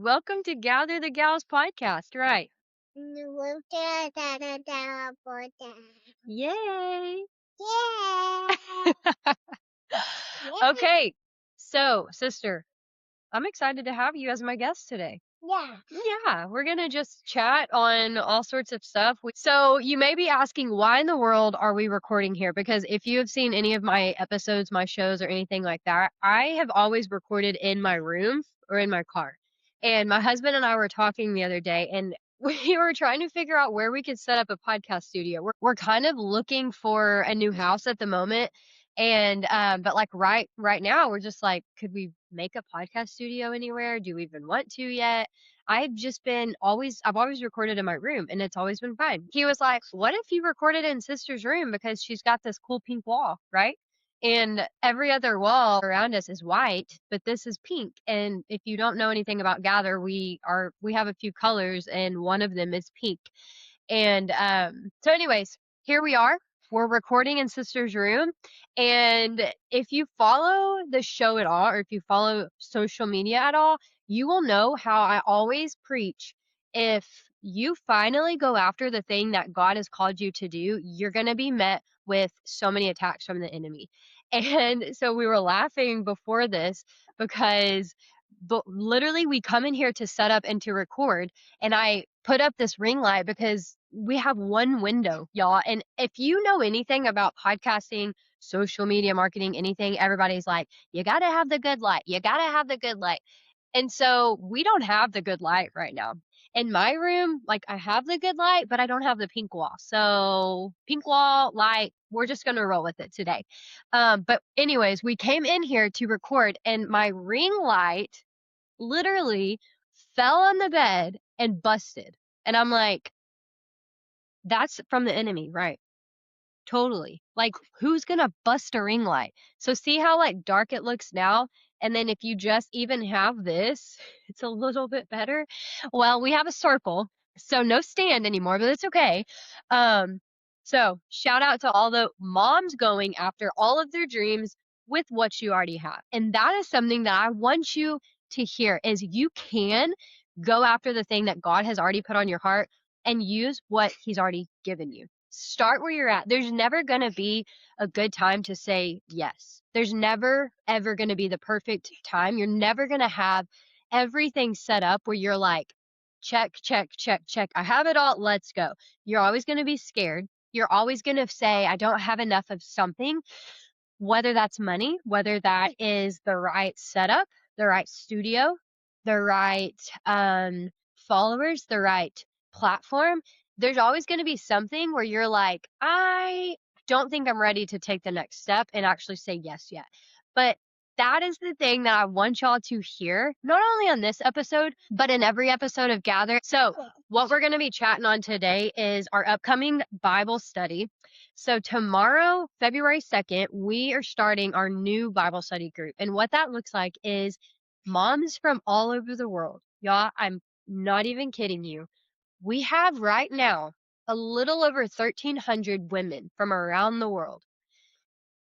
Welcome to Gather the Gals podcast, right? Yay! Yeah. Okay, so sister, I'm excited to have you as my guest today. Yeah. Yeah, we're gonna just chat on all sorts of stuff. So you may be asking, why in the world are we recording here? Because if you have seen any of my episodes, my shows, or anything like that, I have always recorded in my room or in my car. And my husband and I were talking the other day, and we were trying to figure out where we could set up a podcast studio. We're kind of looking for a new house at the moment. And but like right now we're just like, could we make a podcast studio anywhere? Do we even want to yet? I've always recorded in my room and it's always been fine. He was like, what if you recorded in sister's room because she's got this cool pink wall, right? And every other wall around us is white, but this is pink. And if you don't know anything about Gather, we have a few colors and one of them is pink. And so anyways, here we are. We're recording in sister's room. And if you follow the show at all, or if you follow social media at all, you will know how I always preach. If you finally go after the thing that God has called you to do, you're going to be met with so many attacks from the enemy. And so we were laughing before this because literally we come in here to set up and to record, and I put up this ring light because we have one window, y'all. And if you know anything about podcasting, social media marketing, anything, everybody's like, you got to have the good light. You got to have the good light. And so we don't have the good light right now. In my room, like I have the good light, but I don't have the pink wall. So pink wall light, we're just going to roll with it today. But anyways, we came in here to record and my ring light literally fell on the bed and busted. And I'm like, that's from the enemy, right? Totally. Like, who's gonna bust a ring light? So see how like dark it looks now? And then if you just even have this, it's a little bit better. Well, we have a circle, so no stand anymore, but it's okay. Um, so shout out to all the moms going after all of their dreams with what you already have. And that is something that I want you to hear is you can go after the thing that God has already put on your heart and use what he's already given you. Start where you're at. There's never going to be a good time to say yes. There's never, ever going to be the perfect time. You're never going to have everything set up where you're like, check, check, check, check. I have it all. Let's go. You're always going to be scared. You're always going to say, I don't have enough of something, whether that's money, whether that is the right setup, the right studio, the right followers, the right platform. There's always going to be something where you're like, I don't think I'm ready to take the next step and actually say yes yet. But that is the thing that I want y'all to hear, not only on this episode, but in every episode of Gather. So what we're going to be chatting on today is our upcoming Bible study. So tomorrow, February 2nd, we are starting our new Bible study group. And what that looks like is moms from all over the world. Y'all, I'm not even kidding you. We have right now a little over 1,300 women from around the world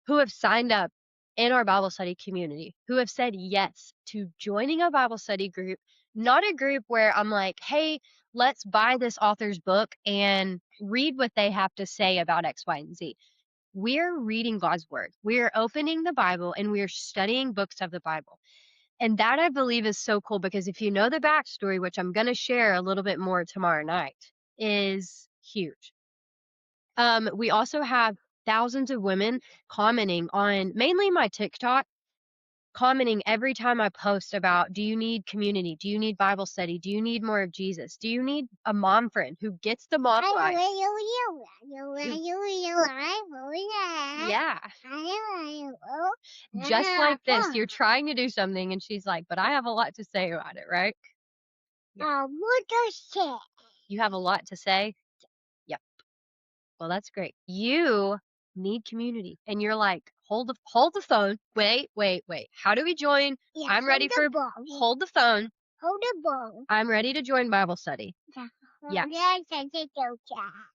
who have signed up in our Bible study community, who have said yes to joining a Bible study group, not a group where I'm like, hey, let's buy this author's book and read what they have to say about X, Y, and Z. We're reading God's word. We're opening the Bible and we're studying books of the Bible. And that I believe is so cool because if you know the backstory, which I'm going to share a little bit more tomorrow night, is huge. We also have thousands of women commenting on mainly my TikTok, commenting every time I post about, do you need community? Do you need Bible study? Do you need more of Jesus? Do you need a mom friend who gets the mom life? Yeah. Just like this, you're trying to do something and she's like, but I have a lot to say about it, right? You have a lot to say? Yep. Well, that's great. You need community. And you're like, hold the phone. Wait. How do we join? Yeah, I'm ready for hold the phone. Hold the ball. I'm ready to join Bible study. Yeah. Yeah.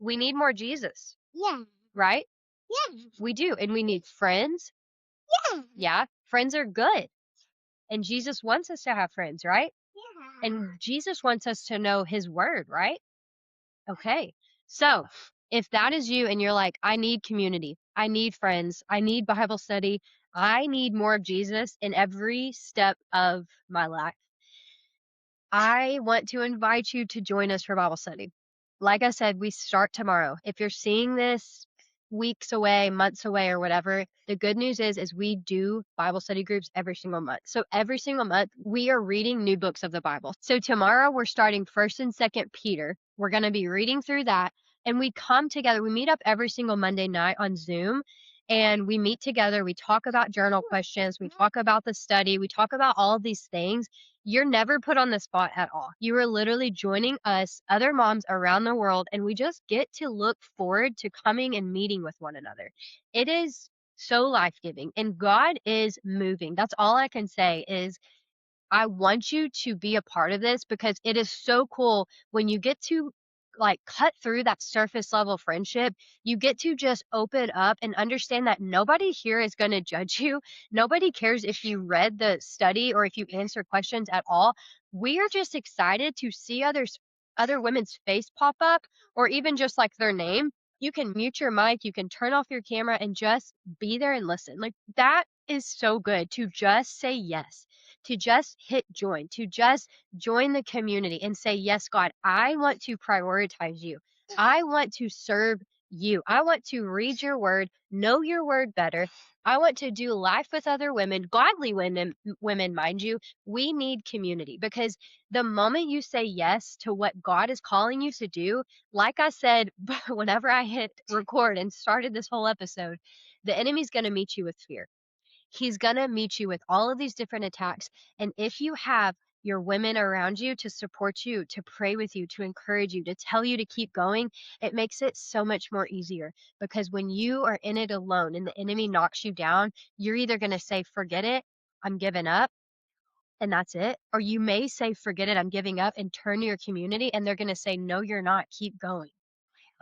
We need more Jesus, Yeah. right? Yeah. We do. And we need friends. Yeah. Yeah. Friends are good. And Jesus wants us to have friends, right? Yeah. And Jesus wants us to know his word, right? Okay. So if that is you and you're like, I need community, I need friends, I need Bible study, I need more of Jesus in every step of my life, I want to invite you to join us for Bible study. Like I said, we start tomorrow. If you're seeing this weeks away, months away, or whatever, the good news is we do Bible study groups every single month. So every single month we are reading new books of the Bible. So tomorrow we're starting First and Second Peter. We're going to be reading through that, and we come together. We meet up every single Monday night on Zoom. And we meet together, we talk about journal questions, we talk about the study, we talk about all of these things. You're never put on the spot at all. You are literally joining us, other moms around the world, and we just get to look forward to coming and meeting with one another. It is so life-giving, and God is moving. That's all I can say is I want you to be a part of this because it is so cool when you get to like cut through that surface level friendship. You get to just open up and understand that nobody here is going to judge you. Nobody cares if you read the study or if you answer questions at all. We are just excited to see other women's face pop up or even just like their name. You can mute your mic, you can turn off your camera and just be there and listen. Like that is so good to just say yes, to just hit join, to just join the community and say, Yes, God, I want to prioritize you. I want to serve you. I want to read your word, know your word better. I want to do life with other women, godly women, mind you. We need community because the moment you say yes to what God is calling you to do, like I said, whenever I hit record and started this whole episode, the enemy's going to meet you with fear. He's going to meet you with all of these different attacks. And if you have your women around you to support you, to pray with you, to encourage you, to tell you to keep going, it makes it so much more easier. Because when you are in it alone and the enemy knocks you down, you're either going to say, Forget it, I'm giving up. And that's it. Or you may say, Forget it, I'm giving up, and turn to your community. And they're going to say, No, you're not. Keep going.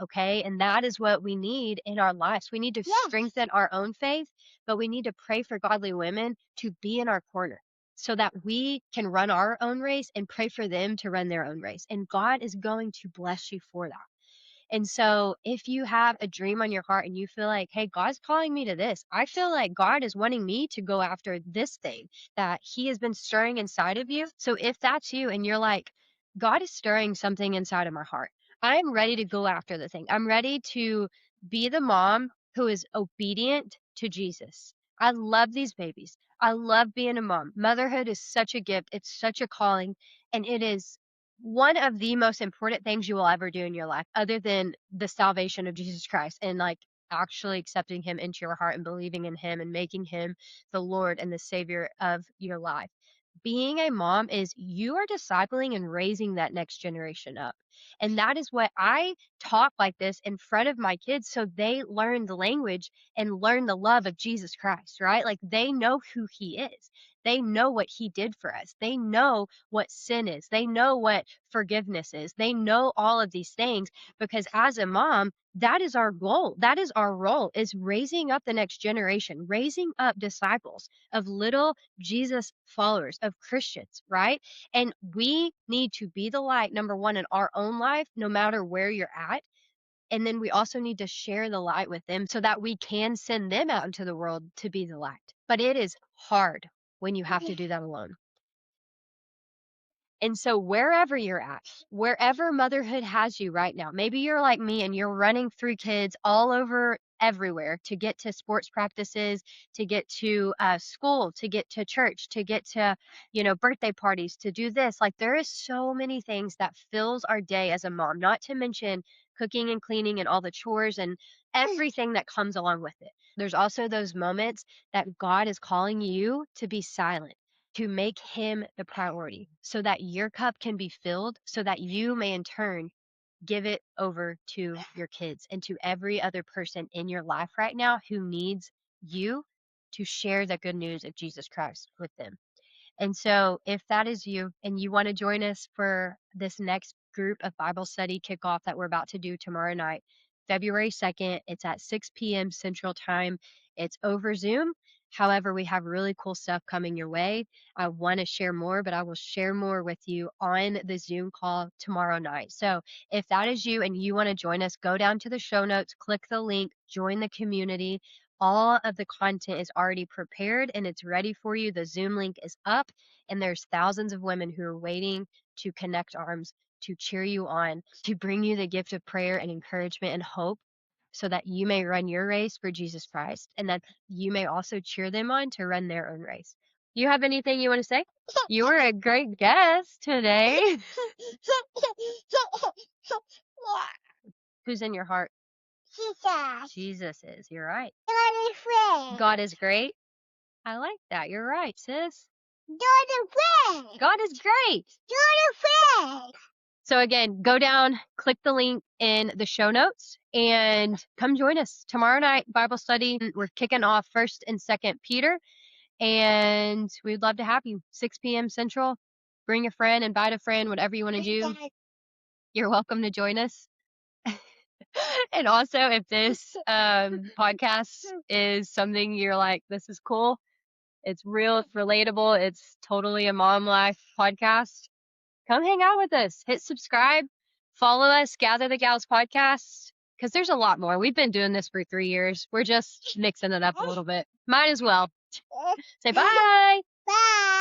Okay. And that is what we need in our lives. We need to Yes. strengthen our own faith, but we need to pray for godly women to be in our corner so that we can run our own race and pray for them to run their own race. And God is going to bless you for that. And so if you have a dream on your heart and you feel like, hey, God's calling me to this, I feel like God is wanting me to go after this thing that He has been stirring inside of you. So if that's you and you're like, God is stirring something inside of my heart, I'm ready to go after the thing. I'm ready to be the mom who is obedient to Jesus. I love these babies. I love being a mom. Motherhood is such a gift. It's such a calling. And it is one of the most important things you will ever do in your life, other than the salvation of Jesus Christ and like actually accepting Him into your heart and believing in Him and making Him the Lord and the Savior of your life. Being a mom is you are discipling and raising that next generation up. And that is what I talk like this in front of my kids so they learn the language and learn the love of Jesus Christ, right? Like they know who He is. They know what He did for us. They know what sin is. They know what forgiveness is. They know all of these things because as a mom, that is our goal. That is our role is raising up the next generation, raising up disciples of little Jesus followers, of Christians, right? And we need to be the light, number one, in our own life, no matter where you're at. And then we also need to share the light with them so that we can send them out into the world to be the light. But it is hard when you have to do that alone. And so wherever you're at, wherever motherhood has you right now, maybe you're like me and you're running through kids all over everywhere to get to sports practices, to get to school, to get to church, to get to, birthday parties, to do this. Like there is so many things that fills our day as a mom, not to mention cooking and cleaning and all the chores and everything that comes along with it. There's also those moments that God is calling you to be silent, to make Him the priority so that your cup can be filled, so that you may in turn give it over to your kids and to every other person in your life right now who needs you to share the good news of Jesus Christ with them. And so, if that is you and you want to join us for this next group of Bible study kickoff that we're about to do tomorrow night, February 2nd, it's at 6 p.m. Central Time. It's over Zoom. However, we have really cool stuff coming your way. I want to share more, but I will share more with you on the Zoom call tomorrow night. So if that is you and you want to join us, go down to the show notes, click the link, join the community. All of the content is already prepared and it's ready for you. The Zoom link is up, and there's thousands of women who are waiting to connect arms, to cheer you on, to bring you the gift of prayer and encouragement and hope so that you may run your race for Jesus Christ and that you may also cheer them on to run their own race. You have anything you want to say? You were a great guest today. Who's in your heart? Jesus. Jesus is. You're right. God is friend. God is great. I like that. You're right, sis. God is friend. God is great. God is friend. So again, go down, click the link in the show notes, and come join us tomorrow night, Bible study. We're kicking off 1st and 2nd Peter, and we'd love to have you. 6 p.m. Central. Bring a friend, invite a friend, whatever you want to do. You're welcome to join us. And also, if this podcast is something you're like, this is cool, it's real, it's relatable, it's totally a mom life podcast, come hang out with us. Hit subscribe, follow us, Gather the Gals podcast, because there's a lot more. We've been doing this for 3 years. We're just mixing it up a little bit. Might as well. Say bye. Bye.